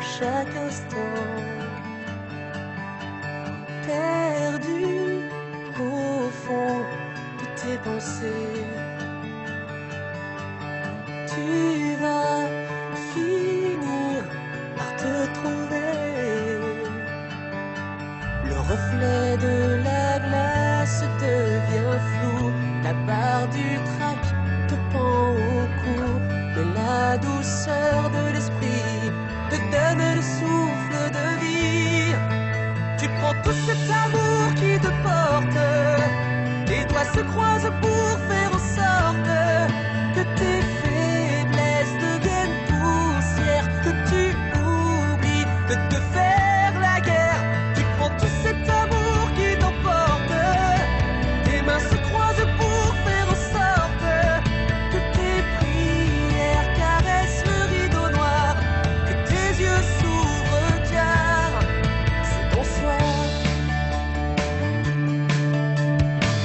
chaque instant, perdu au fond de tes pensées. Tu vas finir par te trouver. Le reflet de la glace devient flou, la barre du trac te pend au cou, mais la douceur de l'esprit te donne le souffle de vie. Tu prends tout cet amour qui te porte, tes doigts se croisent pour faire en sorte que tes faiblesses deviennent poussière, que tu oublies de te faire la guerre. Tu prends tout cet amour qui t'emporte, tes mains se croisent pour faire en sorte que tes prières caressent le rideau noir, que tes yeux s'ouvrent car c'est ton soir.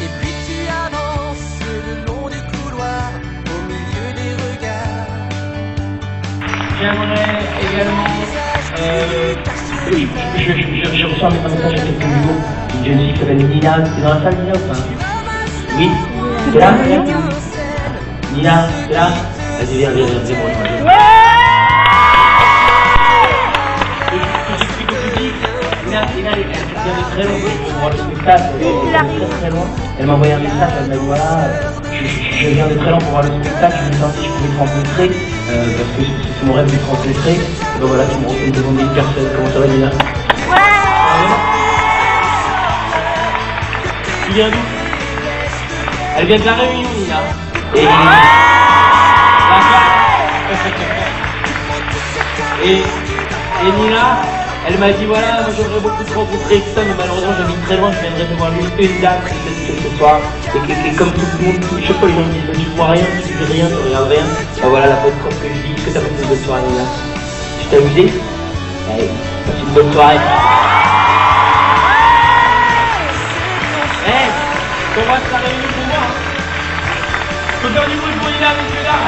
Et puis tu avances le long du couloir, au milieu des regards. J'aimerais également, je reçois un message à quelques jours d'une jeune fille qui s'appelle Nina. T'es dans la salle, Nina, ou pas? Oui. T'es là? Nina, t'es là? Vas-y, viens, bon, je Nina, elle vient de très loin pour voir le spectacle, elle vient de très loin. Elle m'a envoyé un message, elle m'a dit voilà, je viens de très loin pour voir le spectacle, je me demande si je pouvais te rencontrer, parce que c'est mon rêve de te rencontrer. Donc voilà, tu me demandes une personne. Comment ça va, Nina? Tu viens d'où? Elle vient de la Réunion, Nina. Et Nina, elle m'a dit voilà, moi j'aimerais beaucoup te rencontrer et tout ça, mais malheureusement j'habite très loin, je viendrais te voir une date ce soir. Et comme tout le monde, je sais pas, les gens me disent mais tu vois rien, tu fais rien, tu regardes rien. Ben voilà la bonne prof que je dis, est-ce que t'as passé une bonne soirée, Nina? Tu t'es amusé? Allez, passe une bonne soirée. Hey, on va se réunir pour moi. Faut faire du bruit pour Nina, messieurs dames.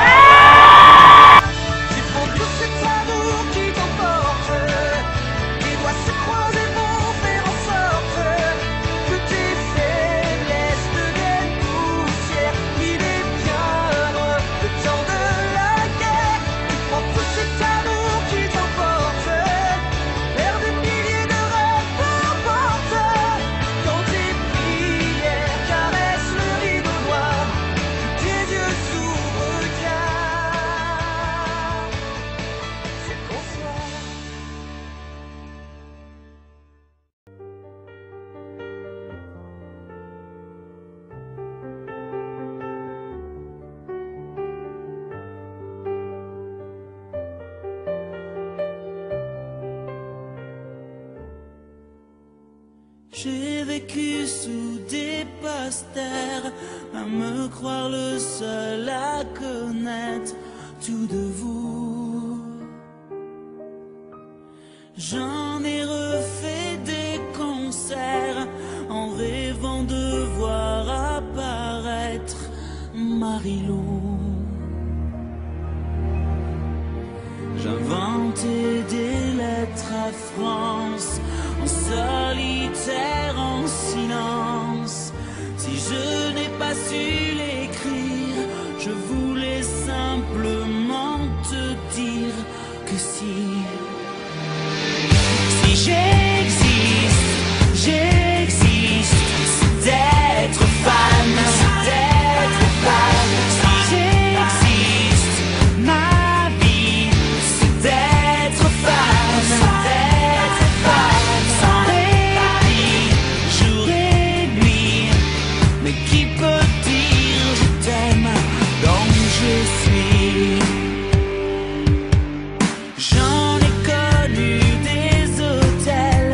J'ai vécu sous des posters, à me croire le seul à connaître tout de vous. J'en ai refait des concerts, en rêvant de voir apparaître Marie-Lou. J'inventais des lettres à France, en solitaire, en silence. Si je n'ai pas su l'écrire, je voulais simplement te dire que si j'existe, j'existe, c'est d'être fan, c'est d'être fan. Si j'existe, ma vie, c'est d'être fan, c'est d'être fan. Sans répit, jour et nuit, mais qui peut dire je t'aime donc je suis. J'en ai connu des hôtels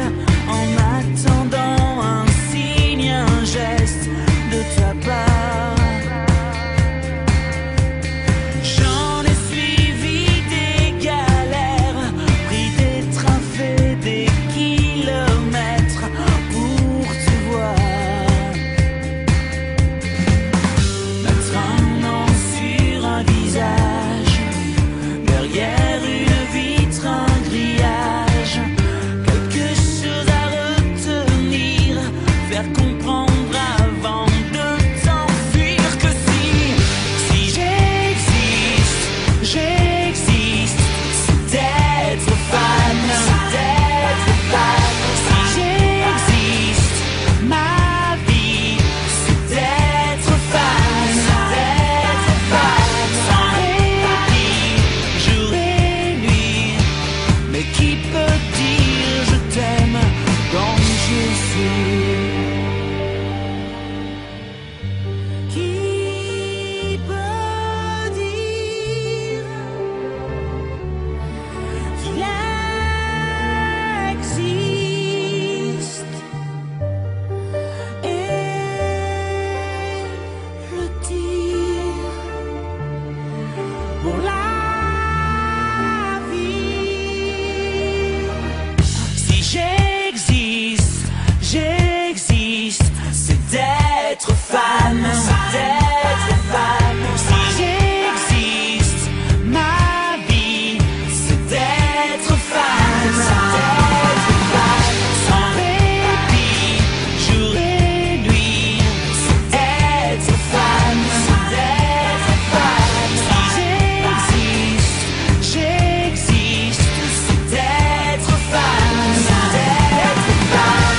fan, d'être fan. Si j'existe, ma vie, c'est d'être fan, d'être fan. Sans répit, jour et nuit, c'est d'être fan, d'être fan. Si j'existe, c'est d'être fan, d'être fan.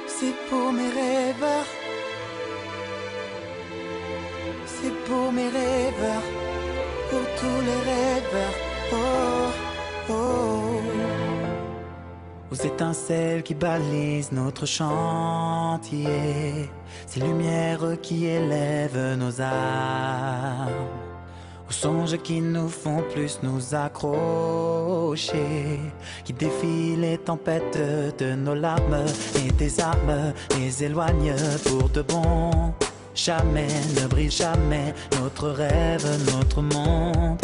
C'est pour mes rêveurs, c'est pour mes rêveurs, pour tous les rêveurs. Oh, oh. Aux étincelles qui balisent notre chantier, ces lumières qui élèvent nos âmes, aux songes qui nous font plus nous accrocher, qui défient les tempêtes de nos larmes et des armes les éloignent pour de bon. Jamais ne brille jamais notre rêve, notre monde.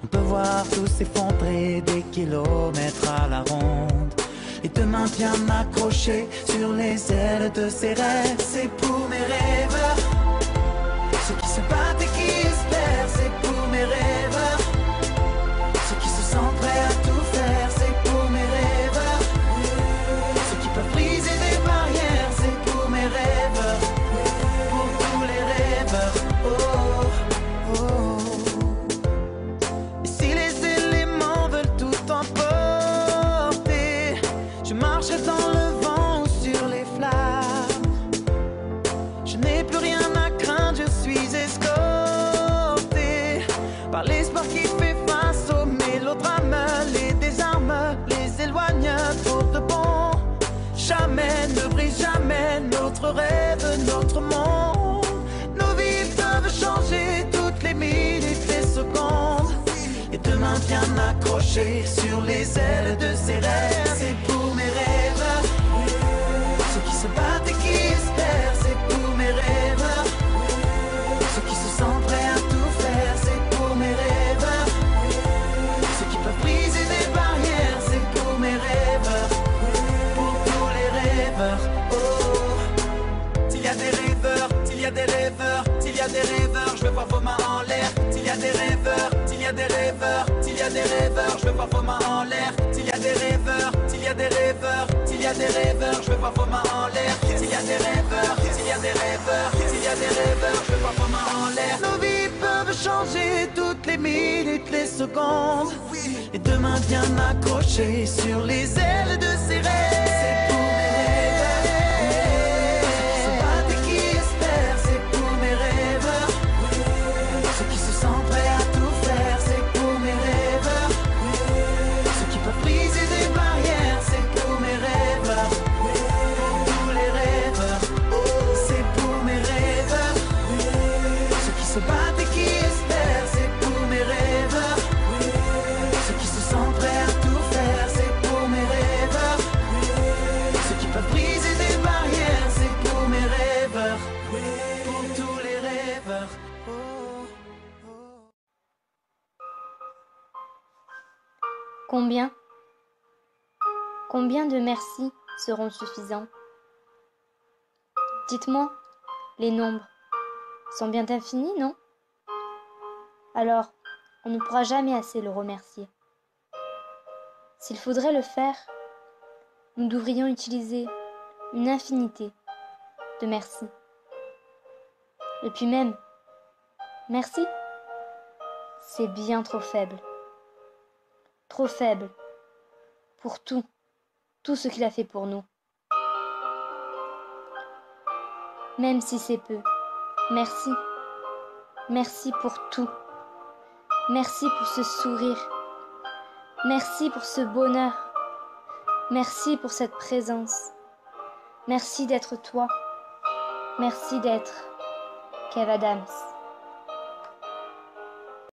On peut voir tout s'effondrer des kilomètres à la ronde. Et demain bien accroché sur les ailes de ces rêves. C'est pour mes rêveurs, ceux qui se battent et qui espèrent. C'est pour mes rêveurs, ceux qui se sentent prêts à tout faire. C'est pour mes rêveurs, ceux qui peuvent briser des barrières. C'est pour mes rêveurs, pour tous les rêveurs. Oh, oh. Et si les éléments veulent tout emporter, je marche dans le vent ou sur les flammes. Je n'ai plus rien à craindre, je suis escorté par l'espoir qui fait face au mélodrame. Les désarme, les éloigne pour de bon. Jamais ne brise jamais notre rêve, notre monde. Nos vies peuvent changer toutes les minutes, les secondes. Et demain bien accroché sur les ailes de ces rêves. C'est pour mes rêves, ceux qui se battent et qui espèrent. C'est pour mes rêves, ceux qui se sentent prêts à tout faire. C'est pour mes rêves, ceux qui peuvent briser des barrières. C'est pour mes rêves, pour tous les rêveurs. Oh, s'il y a des rêveurs, s'il y a des rêveurs, s'il y a des rêveurs, je veux voir vos mains en l'air. S'il y a des rêveurs, s'il y a des rêveurs, s'il y a des rêveurs, je veux voir vos mains en l'air. S'il y a des rêveurs, s'il y a des rêveurs, s'il y a des rêveurs, je veux voir vos mains en l'air. S'il y a des rêveurs, s'il y a des rêveurs, s'il y a des rêveurs, je veux voir vos mains en l'air. Nos vies peuvent changer toutes les minutes, les secondes. Et demain bien accroché sur les ailes de ces rêves. C'est pour mes rêves, ceux qui se battent et qui espèrent. C'est pour mes rêves, ceux qui se sentent prêts à tout faire. C'est pour mes rêves, ceux qui peuvent briser des barrières. C'est pour mes rêves, pour tous les rêveurs. Oh, c'est pour mes rêves, ceux qui se battent et qui espèrent. C'est pour mes rêves, ceux qui se sentent prêts à tout faire. C'est pour mes rêves, ceux qui peuvent briser des barrières. C'est pour mes rêveurs, pour tous les rêveurs. Oh, oh. Combien de merci seront suffisants? Dites-moi, les nombres sont bien infinis, non? Alors, on ne pourra jamais assez le remercier. S'il faudrait le faire, nous devrions utiliser une infinité de merci. Et puis même, merci, c'est bien trop faible. Trop faible pour tout ce qu'il a fait pour nous. Même si c'est peu, merci. Merci pour tout. Merci pour ce sourire. Merci pour ce bonheur. Merci pour cette présence. Merci d'être toi. Merci d'être Kev Adams.